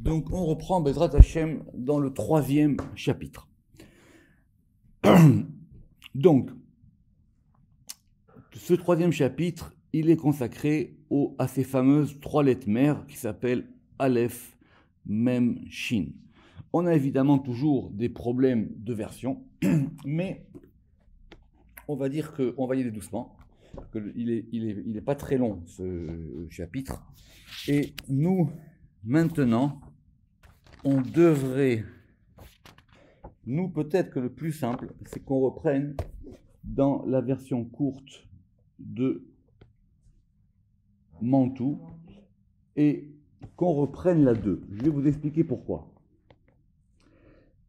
Donc on reprend Bezrat Hashem dans le 3e chapitre. Donc, ce 3e chapitre, il est consacré à ces fameuses 3 lettres mères qui s'appellent Aleph, Mem, Shin. On a évidemment toujours des problèmes de version, mais on va dire qu'on va y aller doucement, qu'il est pas très long ce chapitre. Et nous, maintenant, on devrait... Nous, peut-être que le plus simple, c'est qu'on reprenne dans la version courte de Mantoue et qu'on reprenne la 2. Je vais vous expliquer pourquoi.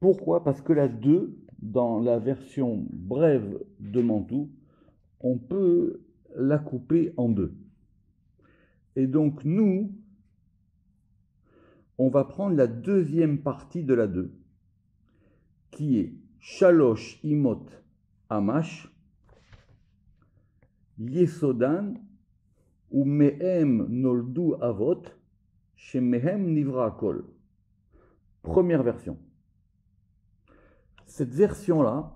Pourquoi? Parce que la 2, dans la version brève de Mantoue, on peut la couper en 2. Et donc nous, on va prendre la deuxième partie de la 2, qui est Shalosh Imot Amash, Yesodan, ou Mehem Noldu Avot, Shemehem Nivra Akol. Première version. Cette version-là,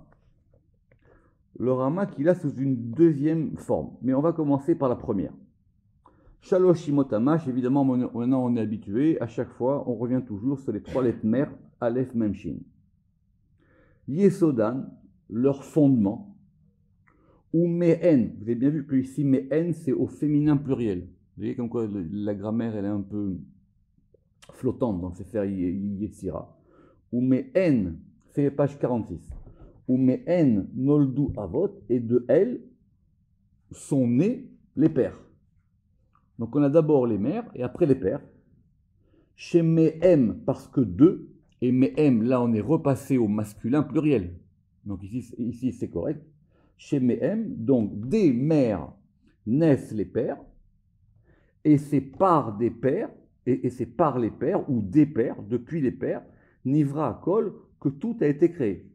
le Ramak, il a sous une deuxième forme. Mais on va commencer par la première. Shalosh Imot Amash, évidemment, maintenant on est habitué. À chaque fois, on revient toujours sur les 3 lettres mères, Aleph, Mem, Shin. Yesodan, leur fondement, ou Mehen. Vous avez bien vu que ici, Mehen, c'est au féminin pluriel. Vous voyez comme quoi la grammaire, elle est un peu flottante dans le Sefer Yetzira. Ou Mehen, c'est page 46. Ou Mehen Noldu Avot, et de elle sont nés les pères. Donc on a d'abord les mères et après les pères. Chez Mehem, parce que deux, et Mehem, là on est repassé au masculin pluriel. Donc ici c'est correct. Chez Mehem, donc des mères naissent les pères, et c'est par des pères, et c'est par les pères, ou des pères, depuis les pères, Nivra Akol, que tout a été créé.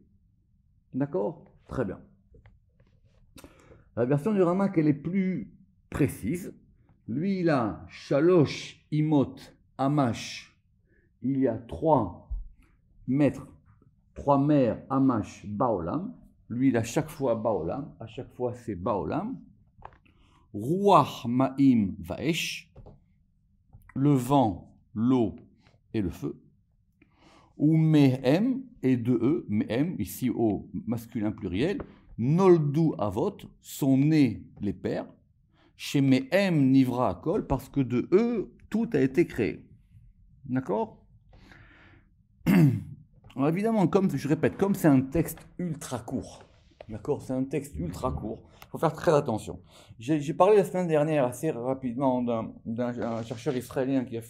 D'accord? Très bien. La version du Ramak, elle est plus précise. Lui, il a Shalosh Imot Amash. Il y a 3 maîtres, 3 mères Amash Baolam. Lui, il a chaque fois Baolam. À chaque fois, c'est Baolam. Ruach Ma'im Vaesh. Le vent, l'eau et le feu. Ou Mehem, et de eux, Mehem, ici au masculin pluriel, Noldu Avot, sont nés les pères. Chez Mehem Nivra Akol, parce que de eux, tout a été créé. D'accord? Alors évidemment, comme je répète, comme c'est un texte ultra court, d'accord? C'est un texte ultra court, il faut faire très attention. J'ai parlé la semaine dernière assez rapidement d'un chercheur israélien qui a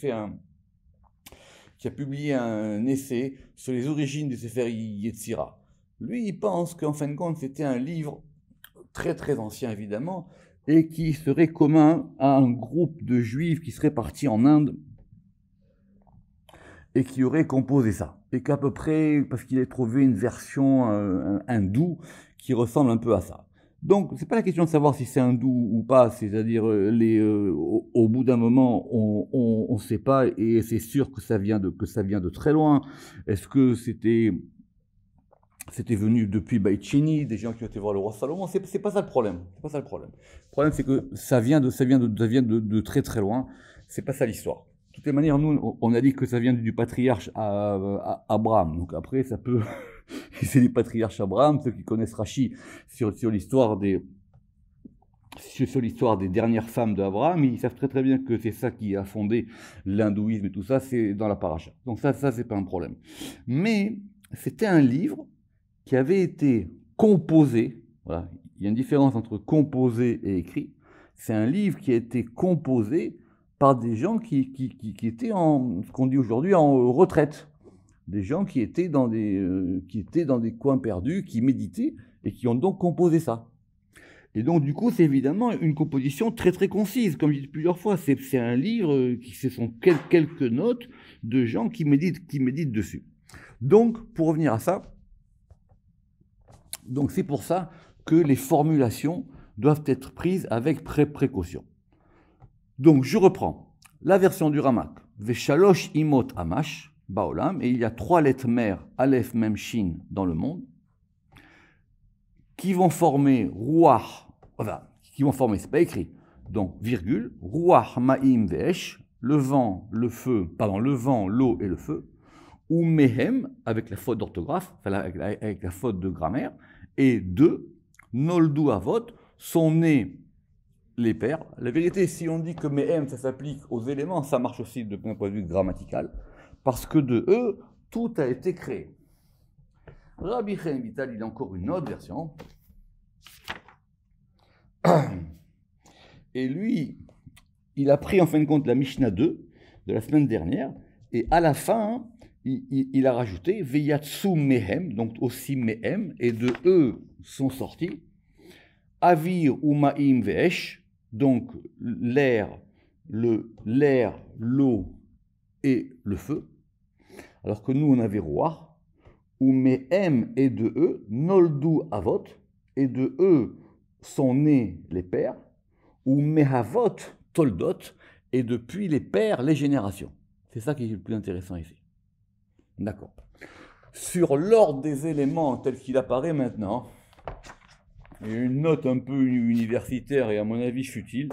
publié un essai sur les origines du Sefer Yetzira. Lui, il pense qu'en fin de compte, c'était un livre très très ancien évidemment, et qui serait commun à un groupe de juifs qui serait parti en Inde et qui aurait composé ça. Et qu'à peu près, parce qu'il a trouvé une version hindoue qui ressemble un peu à ça. Donc, c'est pas la question de savoir si c'est hindou ou pas, c'est-à-dire au bout d'un moment, on sait pas, et c'est sûr que ça vient de très loin. Est-ce que c'était venu depuis Beit Sheni, des gens qui ont été voir le roi Salomon? C'est pas ça le problème. C'est pas ça le problème. Le problème, c'est que ça vient de très très loin. C'est pas ça l'histoire. De toutes les manières, nous, on a dit que ça vient du patriarche Abraham. Donc après, ça peut... c'est du patriarche Abraham, ceux qui connaissent Rashi sur l'histoire des dernières femmes d'Abraham, ils savent très très bien que c'est ça qui a fondé l'hindouisme et tout ça, c'est dans la paracha. Donc ça c'est pas un problème. Mais c'était un livre qui avait été composé, voilà, il y a une différence entre composé et écrit, c'est un livre qui a été composé par des gens qui étaient en, ce qu'on dit aujourd'hui, en retraite. Des gens qui étaient dans des coins perdus, qui méditaient, et qui ont donc composé ça. Et donc, du coup, c'est évidemment une composition très très concise, comme je dis plusieurs fois. C'est un livre ce sont quelques notes de gens qui méditent dessus. Donc, pour revenir à ça, donc c'est pour ça que les formulations doivent être prises avec précaution. Donc, je reprends la version du Ramak. Veshalosh imot amash baolam, et il y a 3 lettres mères, Aleph, Mem, Shin, dans le monde, qui vont former Ruach, enfin, qui vont former, c'est pas écrit, donc, virgule, Ruach, Ma'im, Vesh, le vent, le feu, pardon, le vent, l'eau et le feu, ou Mehem, avec la faute d'orthographe, enfin, avec la faute de grammaire, et 2, Noldu Avot, sont nés les pères. La vérité, si on dit que Mehem, ça s'applique aux éléments, ça marche aussi d'un point de vue grammatical, parce que de eux, tout a été créé. Rabbi Chaim Vital, il a encore une autre version. Et lui, il a pris en fin de compte la Mishnah 2 de la semaine dernière, et à la fin, il a rajouté Veyatsu Mehem, donc aussi Mehem, et de eux sont sortis Avir Umaim Vesh, donc l'air, l'eau et le feu, alors que nous on avait Ruach, ou Mehem et de eux, Noldu Avot, et de eux sont nés les pères, ou Mehavot Toldot, et depuis les pères, les générations. C'est ça qui est le plus intéressant ici. D'accord. Sur l'ordre des éléments tel qu'il apparaît maintenant, il y a une note un peu universitaire et à mon avis futile,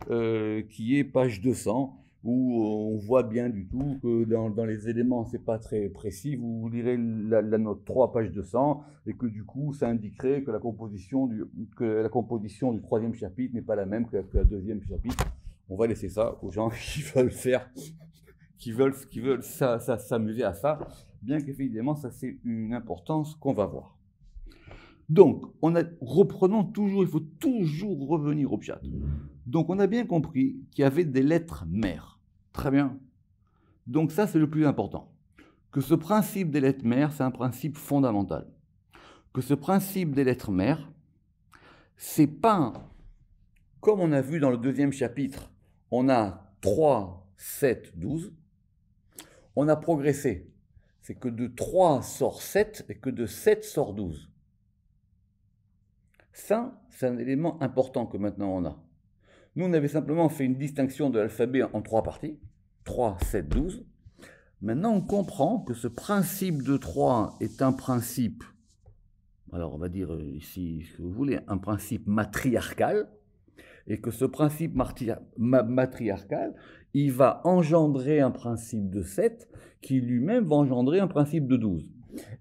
qui est page 200, où on voit bien du tout que dans les éléments, c'est pas très précis. Vous lirez la note 3, page 200, et que du coup, ça indiquerait que la composition du 3e chapitre n'est pas la même que la 2e chapitre. On va laisser ça aux gens qui veulent faire, qui veulent s'amuser à ça, bien qu'évidemment, ça c'est une importance qu'on va voir. Donc, reprenons toujours, il faut toujours revenir au pshat. Donc, on a bien compris qu'il y avait des lettres mères. Très bien. Donc, ça, c'est le plus important. Que ce principe des lettres mères, c'est un principe fondamental. Que ce principe des lettres mères, c'est pas, comme on a vu dans le 2e chapitre, on a 3, 7, 12. On a progressé. C'est que de 3 sort 7 et que de 7 sort 12. Ça, c'est un élément important que maintenant on a. Nous, on avait simplement fait une distinction de l'alphabet en 3 parties, 3, 7, 12. Maintenant, on comprend que ce principe de 3 est un principe, alors on va dire ici, ce que vous voulez, un principe matriarcal, et que ce principe matriarcal, il va engendrer un principe de 7, qui lui-même va engendrer un principe de 12.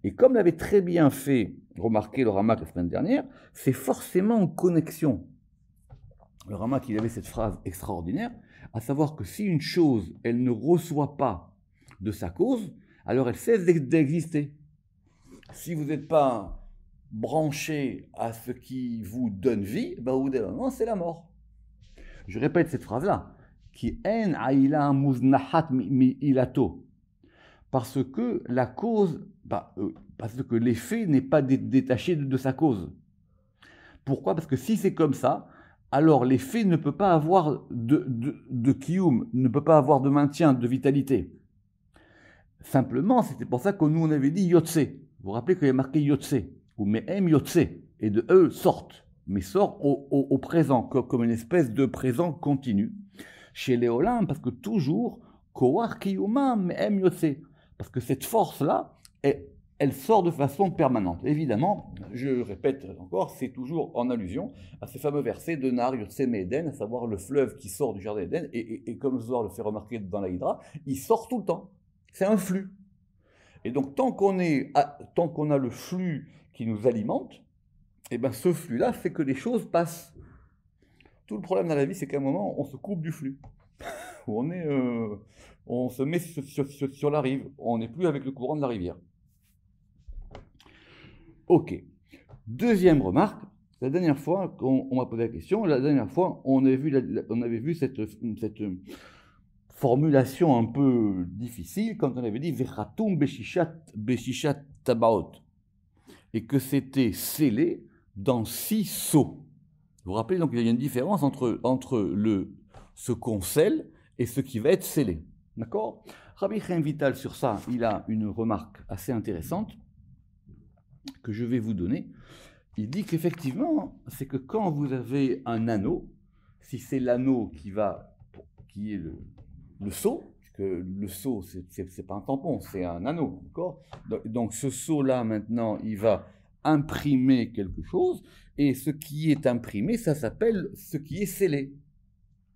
Et comme l'avait très bien fait remarquer le Ramak la semaine dernière, c'est forcément en connexion. Le Ramak, il avait cette phrase extraordinaire, à savoir que si une chose, elle ne reçoit pas de sa cause, alors elle cesse d'exister. Si vous n'êtes pas branché à ce qui vous donne vie, ben au bout d'un moment, c'est la mort. Je répète cette phrase-là, qui en aïla muznahat mi ilato, parce que la cause, parce que l'effet n'est pas détaché de sa cause. Pourquoi? Parce que si c'est comme ça, alors l'effet ne peut pas avoir de kiyum, ne peut pas avoir de maintien, de vitalité. Simplement, c'était pour ça que nous on avait dit yotse. Vous vous rappelez qu'il y a marqué yotse, ou mehem yotse, et de eux sortent, mais sort au présent, comme une espèce de présent continu. Chez les Olam, parce que toujours, koar kiyuma mehem yotse. Parce que cette force-là, elle sort de façon permanente. Évidemment, je répète encore, c'est toujours en allusion à ces fameux versets de Nar Yotse Me'Eden, à savoir le fleuve qui sort du jardin d'Éden, et comme Zohar le fait remarquer dans la Hydra, il sort tout le temps. C'est un flux. Et donc, tant qu'on a le flux qui nous alimente, et ben ce flux-là fait que les choses passent. Tout le problème dans la vie, c'est qu'à un moment, on se coupe du flux. On se met sur la rive, on n'est plus avec le courant de la rivière. Ok. Deuxième remarque, la dernière fois qu'on m'a posé la question, on avait vu cette formulation un peu difficile quand on avait dit Vechatum beshishat tabaot, et que c'était scellé dans 6 sceaux. Vous vous rappelez, donc il y a une différence entre ce qu'on scelle et ce qui va être scellé. D'accord? Rabbi Chaim Vital, sur ça, il a une remarque assez intéressante que je vais vous donner. Il dit qu'effectivement, c'est que quand vous avez un anneau, si c'est l'anneau qui est le sceau, puisque le seau, c'est pas un tampon, c'est un anneau, d'accord? Donc ce seau-là, maintenant, il va imprimer quelque chose, et ce qui est imprimé, ça s'appelle ce qui est scellé,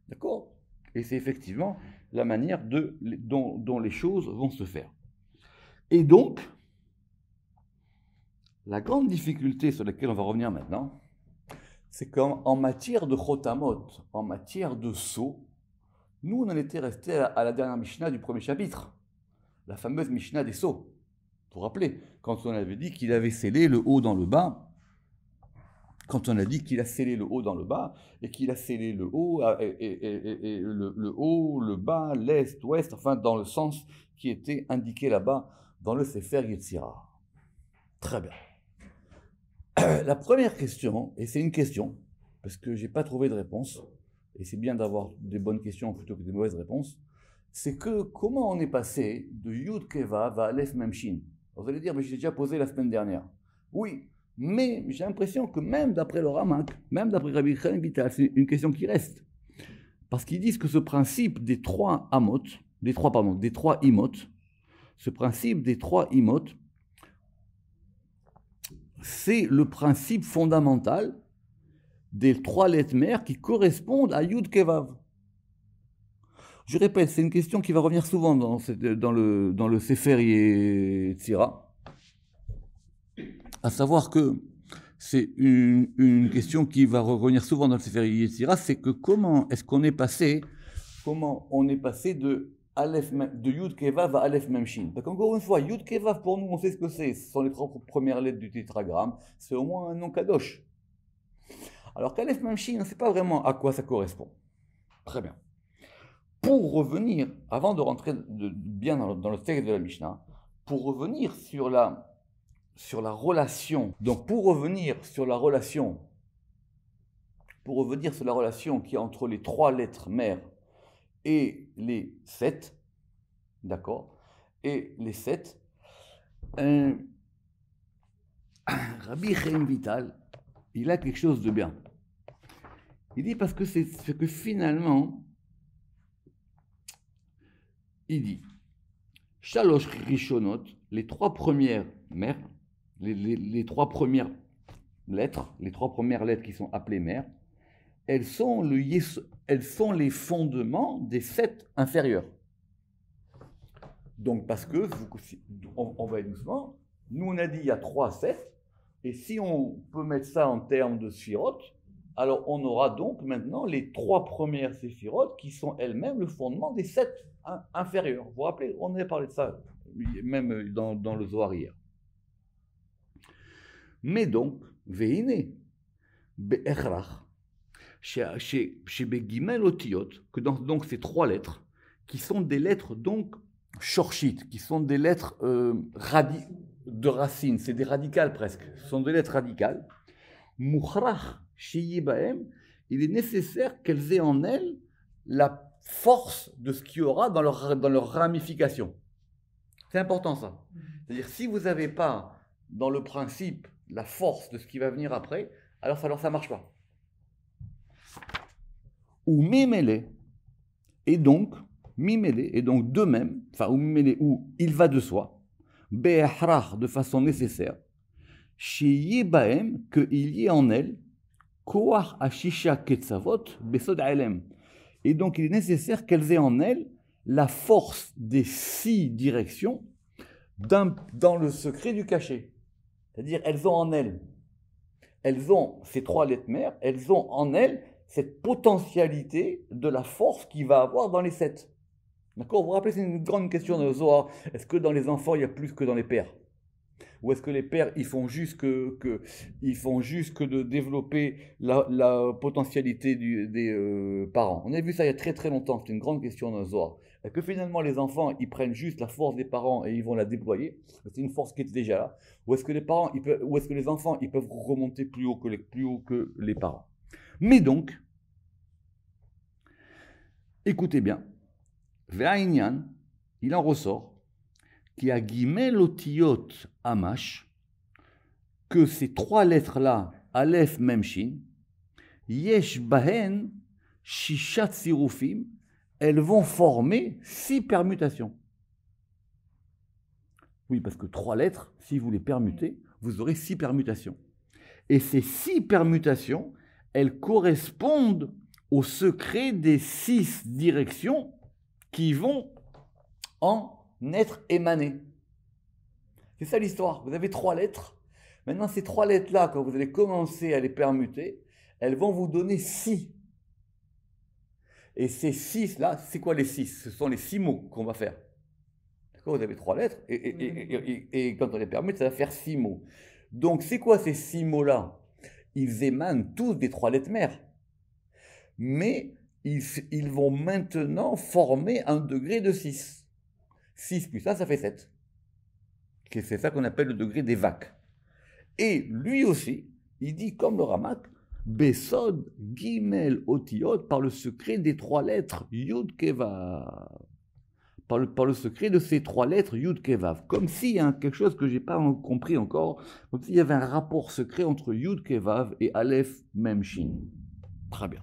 d'accord? Et c'est effectivement la manière dont les choses vont se faire. Et donc, la grande difficulté sur laquelle on va revenir maintenant, c'est qu'en matière de chotamot, en matière de sceau, nous, on en était resté à la dernière Mishnah du premier chapitre, la fameuse Mishnah des sceaux. Vous vous rappelez, quand on avait dit qu'il avait scellé le haut dans le bas, quand on a dit qu'il a scellé le haut dans le bas, et qu'il a scellé le haut, et le haut, le bas, l'est, ouest, enfin dans le sens qui était indiqué là-bas dans le Sefer Yetzirah. Très bien. La première question, et c'est une question, parce que je n'ai pas trouvé de réponse, et c'est bien d'avoir des bonnes questions plutôt que des mauvaises réponses, c'est que comment on est passé de Yud Kevav à Aleph Memshin? Vous allez dire, mais j'ai déjà posé la semaine dernière. Oui, mais j'ai l'impression que même d'après le Ramak, même d'après Rabbi Chaim Vital, c'est une question qui reste. Parce qu'ils disent que ce principe des trois amot, des trois imot, ce principe des trois imot, c'est le principe fondamental des trois lettres mères qui correspondent à Yud Kevav. Je répète, c'est une question qui va revenir souvent dans le Sefer Yetzirah, à savoir que c'est une question qui va revenir souvent dans le Sefer Yetzirah, c'est que comment on est passé de Yud Kevav à Aleph Memshin. Donc encore une fois, Yud Kevav pour nous, on sait ce que c'est. Ce sont les trois premières lettres du tétragramme. C'est au moins un nom kadosh. Alors qu'Aleph Memshin, on ne sait pas vraiment à quoi ça correspond. Très bien. Pour revenir, avant de rentrer bien dans le texte de la Mishnah, pour revenir sur la relation. Donc pour revenir sur la relation qui est entre les trois lettres mères et les 7, d'accord, et les 7, Rabbi Chaim Vital, il a quelque chose de bien. Il dit parce que c'est ce que finalement, il dit, Shalosh Rishonot, les trois premières mères, les trois premières lettres qui sont appelées mères, elles sont les fondements des 7 inférieurs. Donc, parce que, on va aller doucement, nous on a dit il y a 3 7, et si on peut mettre ça en termes de séphiroth, alors on aura donc maintenant les 3 premières séphiroth qui sont elles-mêmes le fondement des 7 inférieurs. Vous vous rappelez, on avait parlé de ça, même dans le Zohar hier. Mais donc, Veine, Be'echrach, chez Begimel Otiyot, que donc ces 3 lettres, qui sont des lettres donc shorshit, qui sont des lettres de racines, c'est des radicales presque, ce sont des lettres radicales. Mukhrach Sheyibahem, il est nécessaire qu'elles aient en elles la force de ce qu'il y aura dans leur ramification. C'est important ça. C'est-à-dire, si vous n'avez pas dans le principe la force de ce qui va venir après, alors ça ne marche pas. Ou mimele, et donc de même, enfin, ou mimele, ou il va de soi, be'achrach, de façon nécessaire, sheyibahem, qu'il y ait en elle, koach ashisha ketzavot, besod alem. Et donc il est nécessaire qu'elles aient en elles la force des 6 directions dans le secret du cachet. C'est-à-dire, elles ont ces 3 lettres mères, elles ont en elles cette potentialité de la force qu'il va avoir dans les 7. D'accord? Vous vous rappelez, c'est une grande question de Zohar. Est-ce que dans les enfants, il y a plus que dans les pères? Ou est-ce que les pères, ils font juste que de développer la potentialité des parents? On a vu ça il y a très très longtemps, c'est une grande question dans Zohar. Est-ce que finalement les enfants, ils prennent juste la force des parents et ils vont la déployer? C'est une force qui est déjà là. Ou est-ce que les enfants, ils peuvent remonter plus haut que les parents? Mais donc, écoutez bien, Ve'ainyan, il en ressort, qui a Gimel Otiyot Amash, que ces 3 lettres-là, Aleph Memshin, Yesh Bahen Shishat Sirufim, elles vont former 6 permutations. Oui, parce que 3 lettres, si vous les permutez, vous aurez 6 permutations. Et ces 6 permutations, elles correspondent au secret des 6 directions qui vont en être émanées. C'est ça l'histoire. Vous avez 3 lettres. Maintenant, ces 3 lettres-là, quand vous allez commencer à les permuter, elles vont vous donner 6. Et ces 6-là, c'est quoi les 6? Ce sont les 6 mots qu'on va faire. D'accord? Vous avez 3 lettres, et quand on les permute, ça va faire 6 mots. Donc, c'est quoi ces 6 mots-là? Ils émanent tous des 3 lettres mères. Mais ils vont maintenant former un degré de 6. 6 plus ça fait 7. C'est ça qu'on appelle le degré des vagues. Et lui aussi, il dit comme le Ramak, Besod, Gimel, Otiot, par le secret des 3 lettres, Yud Kevav. Par le secret de ces 3 lettres, Yud Kevav. Comme s'il y a quelque chose que je n'ai pas compris encore, comme s'il y avait un rapport secret entre Yud Kevav et Aleph Mem Shin. Très bien.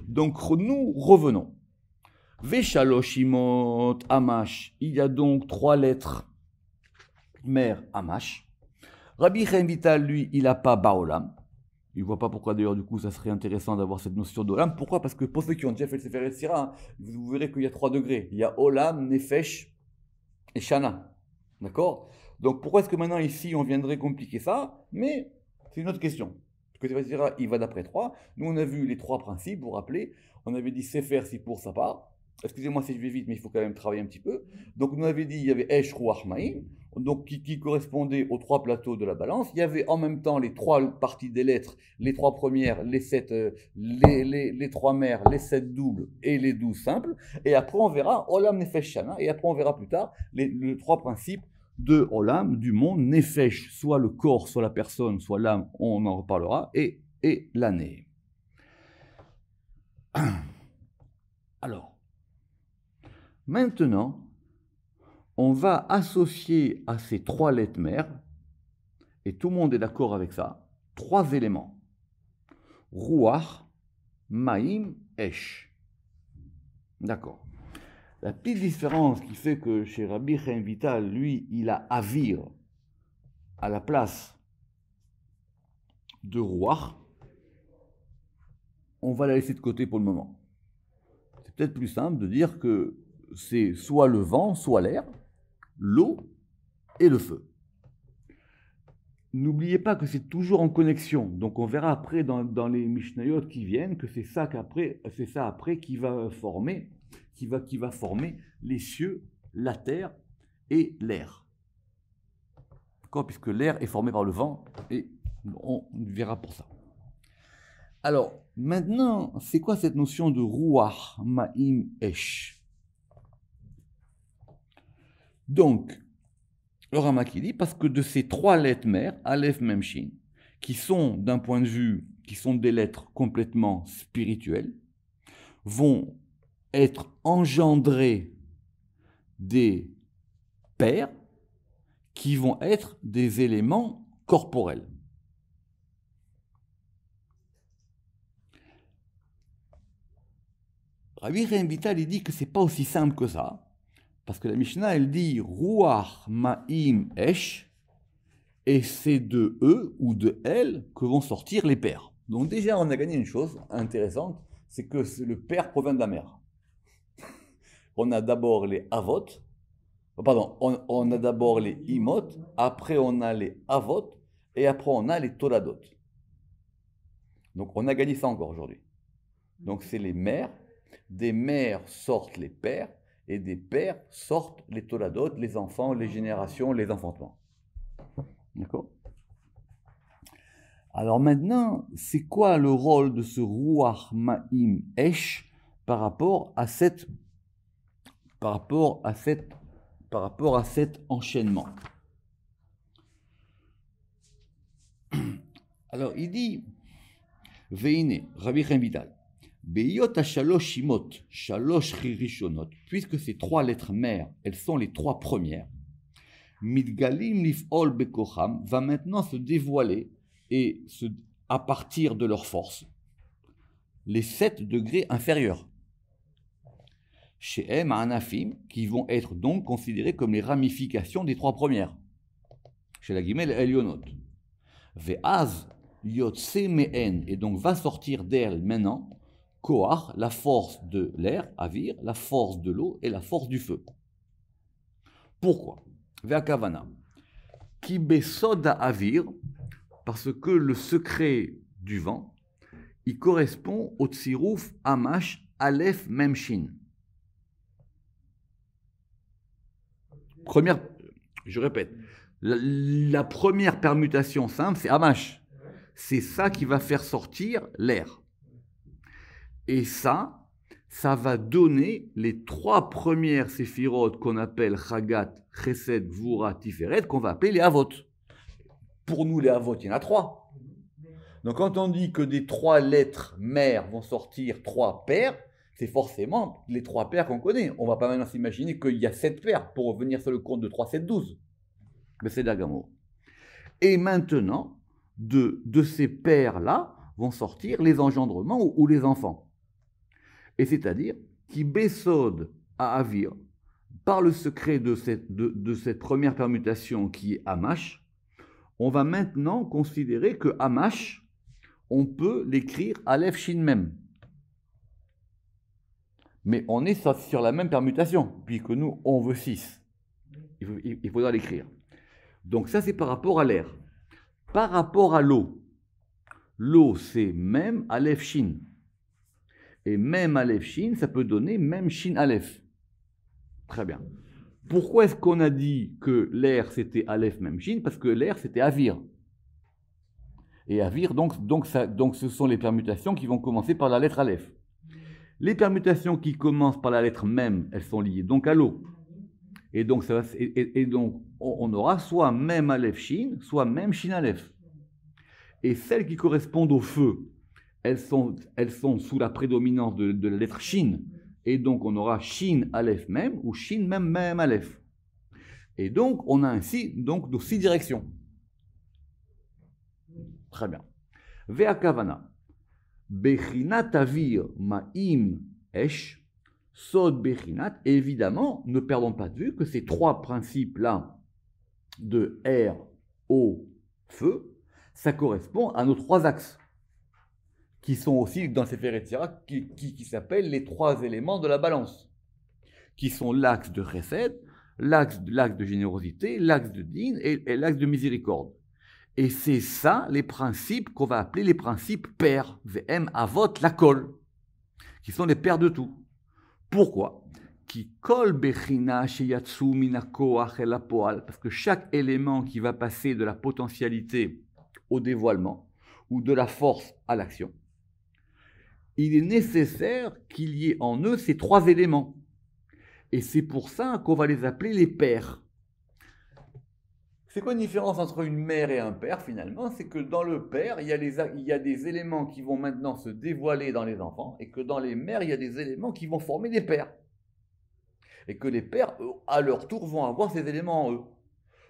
Donc nous revenons. Veshaloshimot Amash. Il y a donc 3 lettres mères Amash. Rabbi Chaim Vital, lui, il n'a pas Baolam. Il ne voit pas pourquoi d'ailleurs du coup ça serait intéressant d'avoir cette notion d'Olam. Pourquoi? Parce que pour ceux qui ont déjà fait le Sefer Yetzira, vous verrez qu'il y a 3 degrés. Il y a Olam, Nefesh et Shana. D'accord? Donc pourquoi est-ce que maintenant ici on viendrait compliquer ça? Mais c'est une autre question. Parce que le Sefer Yetzira, il va d'après 3. Nous on a vu les 3 principes, vous vous rappelez. On avait dit Sefer si pour sa part. Excusez-moi si je vais vite, mais il faut quand même travailler un petit peu. Donc, nous avait dit il y avait Esh, Ruach, Maïm, donc qui correspondait aux 3 plateaux de la balance. Il y avait en même temps les 3 parties des lettres, les 3 premières, les 7, les 3 mères, les 7 doubles et les 12 simples. Et après, on verra Olam, Nefesh, Shana. Et après, on verra plus tard les 3 principes de Olam, du monde, Nefesh, soit le corps, soit la personne, soit l'âme, on en reparlera, et l'année. Alors, maintenant, on va associer à ces 3 lettres mères, et tout le monde est d'accord avec ça, 3 éléments. Ruach, Maïm, Esh. D'accord. La petite différence qui fait que chez Rabbi Chaim Vital, lui, il a Avir à la place de Ruach, on va la laisser de côté pour le moment. C'est peut-être plus simple de dire que c'est soit le vent, soit l'air, l'eau et le feu. N'oubliez pas que c'est toujours en connexion. Donc on verra après dans les Mishnayot qui viennent que c'est ça après qui va former, qui va former les cieux, la terre et l'air. D'accord? Puisque l'air est formé par le vent et on verra pour ça. Alors maintenant, c'est quoi cette notion de Ruach, Ma'im, Esh? Donc, le Ramak dit parce que de ces 3 lettres mères, Aleph, Mem, Shin, qui sont d'un point de vue, qui sont des lettres complètement spirituelles, vont être engendrées des pères qui vont être des éléments corporels. Rabbi Chaim Vital, il dit que c'est pas aussi simple que ça. Parce que la Mishnah, elle dit Ruach Ma'im Esh, et c'est de eux ou de elles que vont sortir les pères. Donc déjà, on a gagné une chose intéressante, c'est que le père provient de la mère. On a d'abord les Avot, on a d'abord les Imot, après on a les Avot, et après on a les Toladot. Donc on a gagné ça encore aujourd'hui. Donc c'est les mères, des mères sortent les pères, et des pères sortent les toladot, les enfants, les générations, les enfantements. D'accord? Alors maintenant, c'est quoi le rôle de ce Ruach Ma'im Esh par rapport à cet enchaînement? Alors il dit, Veine, Rabbi Chaim Vital, Beyot Shalosh Shimot, Shalosh Rishonot, puisque ces 3 lettres mères, elles sont les 3 premières, Midgalim Lif'ol Bekocham va maintenant se dévoiler et à partir de leur force, les 7 degrés inférieurs. chez M Anafim, qui vont être donc considérées comme les ramifications des trois premières. Chez la Gimel Elionot. Ve'az yotse me'en, et donc va sortir d'elle maintenant, Koach, la force de l'air, Avir, la force de l'eau et la force du feu. Pourquoi? Ve'akavana. Ki besoda Avir, parce que le secret du vent, il correspond au tsirouf Amash Aleph Memshin. Première, je répète, la première permutation simple, c'est Amash. C'est ça qui va faire sortir l'air. Et ça va donner les trois premières séphirotes qu'on appelle Chagat, Chesed, Gvura, Tiferet, qu'on va appeler les Avot. Pour nous, les Avot, il y en a trois. Donc quand on dit que des trois lettres mères vont sortir trois paires, c'est forcément les trois paires qu'on connaît. On ne va pas maintenant s'imaginer qu'il y a 7 paires pour revenir sur le compte de 3, 7, 12. Mais c'est d'Agamo. Et maintenant, de ces paires-là vont sortir les engendrements ou les enfants. Et c'est-à-dire qui Bessod à Avir, par le secret de cette première permutation qui est Amash, on va maintenant considérer que Amash, on peut l'écrire Aleph Shin Mem. Mais on est sur la même permutation, puisque nous, on veut 6. Il faudra l'écrire. Donc ça, c'est par rapport à l'air. Par rapport à l'eau, l'eau, c'est même Aleph Shin. Et même Aleph Shin, ça peut donner même Shin Aleph. Très bien. Pourquoi est-ce qu'on a dit que l'air, c'était Aleph même Shin? Parce que l'air, c'était Avir. Et Avir, donc ce sont les permutations qui vont commencer par la lettre Aleph. Les permutations qui commencent par la lettre Mem, elles sont liées donc à l'eau. Et donc, on aura soit Mem Aleph Shin, soit Mem Shin Aleph. Et celles qui correspondent au feu, elles sont sous la prédominance de la lettre Shin. Et donc, on aura Shin Aleph Mem ou Shin Mem Mem Aleph. Et donc, on a ainsi donc nos 6 directions. Très bien. Ve'akavana. Bechinat Avir Ma'im Esh, Sod Bechinat. Évidemment, ne perdons pas de vue que ces trois principes-là de air, eau, feu, ça correspond à nos 3 axes, qui sont aussi dans ces Sefer qui s'appellent les 3 éléments de la balance, qui sont l'axe de Chesed, l'axe de générosité, l'axe de Din et l'axe de miséricorde. Et c'est ça, les principes qu'on va appeler les principes pairs, VM Avot Lakol, qui sont les pairs de tout. Pourquoi? Qui kol bechina sheyatsu minakoach el hapoal, parce que chaque élément qui va passer de la potentialité au dévoilement, ou de la force à l'action, il est nécessaire qu'il y ait en eux ces 3 éléments. Et c'est pour ça qu'on va les appeler les pairs. C'est quoi une différence entre une mère et un père finalement? C'est que dans le père, il y a des éléments qui vont maintenant se dévoiler dans les enfants, et que dans les mères, il y a des éléments qui vont former des pères. Et que les pères, à leur tour, vont avoir ces éléments en eux.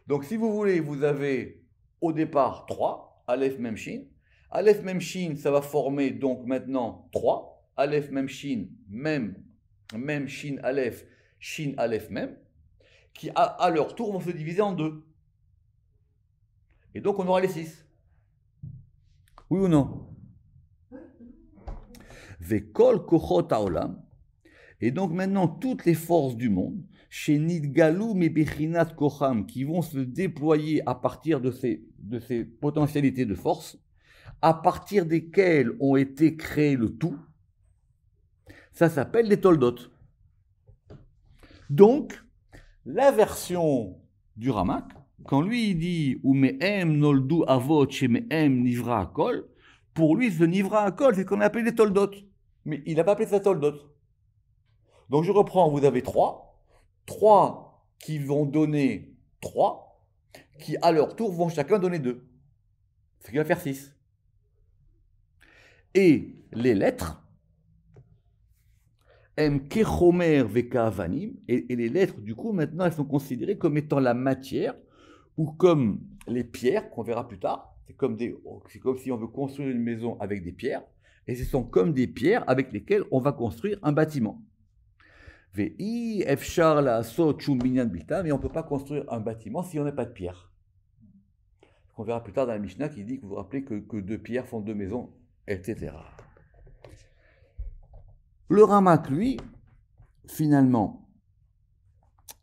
Donc si vous voulez, vous avez au départ 3, Aleph Mem Shin. Aleph Mem Shin, ça va former donc maintenant 3. Aleph Mem Shin, Mem Shin Aleph, Shin Aleph Mem, qui à leur tour vont se diviser en 2. Et donc on aura les 6. Oui ou non? Vekol kochot haolam. Et donc maintenant toutes les forces du monde, chez Nidgalou Mebechinat Kocham, qui vont se déployer à partir de ces potentialités de force, à partir desquelles ont été créés le tout, ça s'appelle les Toldot. Donc, la version du Ramak, quand lui il dit ou me'em noldu avot chez me'em nivra akol, pour lui ce nivra akol c'est ce qu'on appelle les Toldot, mais il n'a pas appelé ça Toldot. Donc je reprends, vous avez 3 qui vont donner 3, qui à leur tour vont chacun donner 2, ce qui va faire 6. Et les lettres, M kechomer veka avanim, et les lettres du coup maintenant elles sont considérées comme étant la matière, ou comme les pierres qu'on verra plus tard. C'est comme si on veut construire une maison avec des pierres, et ce sont comme des pierres avec lesquelles on va construire un bâtiment. Ve'i efshar la'asot shum binyan bilta, mais on ne peut pas construire un bâtiment si on n'a pas de pierre. On verra plus tard dans la Mishnah qui dit que vous vous rappelez que deux pierres font deux maisons, etc. Le Ramak, lui, finalement,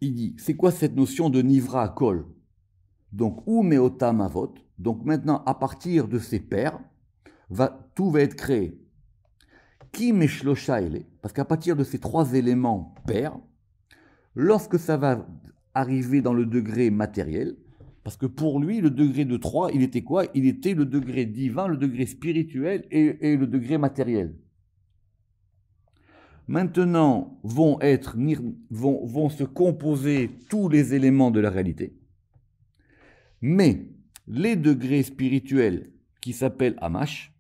il dit, c'est quoi cette notion de Nivra Kol? Donc, ou Meotam Avot. Donc maintenant, à partir de ces paires, tout va être créé. Ki Meshlosha ele, parce qu'à partir de ces trois éléments paires, lorsque ça va arriver dans le degré matériel, parce que pour lui, le degré de 3, il était quoi? Il était le degré divin, le degré spirituel et le degré matériel. Maintenant vont se composer tous les éléments de la réalité. Mais les degrés spirituels qui s'appellent Amash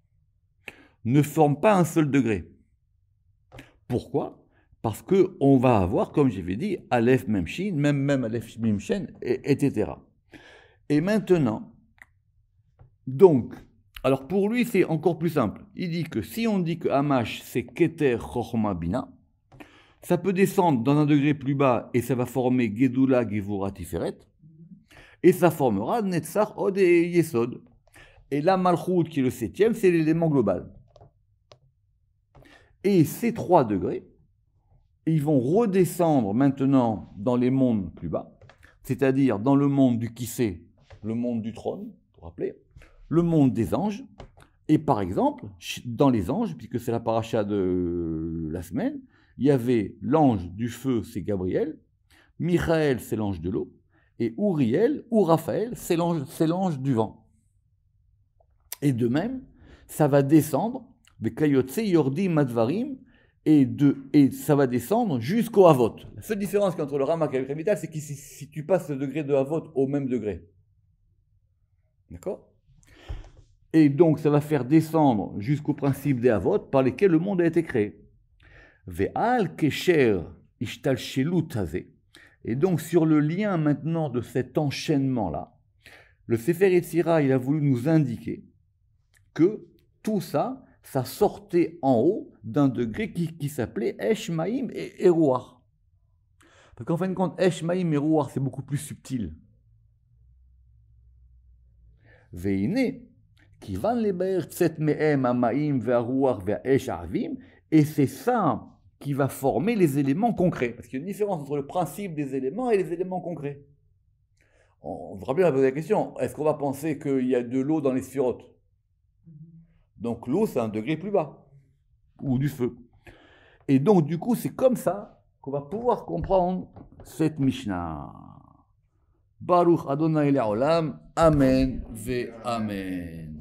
ne forment pas un seul degré. Pourquoi? Parce qu'on va avoir, comme j'avais dit, Aleph Memshin, même Aleph Memshin, etc. Et maintenant, donc, alors pour lui, c'est encore plus simple. Il dit que si on dit que Hamash, c'est Keter Chochma Bina, ça peut descendre dans un degré plus bas et ça va former Gedula Gevura Tiferet, et ça formera Netzach Od et Yesod. Et la Malchut, qui est le 7e, c'est l'élément global. Et ces 3 degrés, ils vont redescendre maintenant dans les mondes plus bas, c'est-à-dire dans le monde du Kissé, le monde du trône, vous vous rappelez, le monde des anges, et par exemple, dans les anges, puisque c'est la paracha de la semaine, il y avait l'ange du feu, c'est Gabriel, Michael, c'est l'ange de l'eau, et Uriel, ou Raphaël, c'est l'ange du vent. Et de même, ça va descendre, de Kayotse, Yordi, Madvarim, et ça va descendre jusqu'au Havot. La seule différence entre le Ramak et le Kremital, c'est que si tu passes le degré de Havot au même degré. D'accord? Et donc, ça va faire descendre jusqu'au principe des Havot par lesquels le monde a été créé. Ve'al kesher ishtal shelut hazeh. Et donc, sur le lien maintenant de cet enchaînement-là, le Sefer Yetzira, il a voulu nous indiquer que tout ça, ça sortait en haut d'un degré qui s'appelait Eshmaïm et Eruach. Parce qu'en fin de compte, Eshmaïm et Eruach, c'est beaucoup plus subtil. Veine, qui van leber tset mehem amaim ve'aruach ve'esh avim, et c'est ça qui va former les éléments concrets. Parce qu'il y a une différence entre le principe des éléments et les éléments concrets. On vous rappelle, on va poser la question, est-ce qu'on va penser qu'il y a de l'eau dans les sphirotes? Donc l'eau, c'est un degré plus bas, ou du feu. Et donc, du coup, c'est comme ça qu'on va pouvoir comprendre cette Mishnah. Baruch Adonai Le'olam, Amen ve Amen.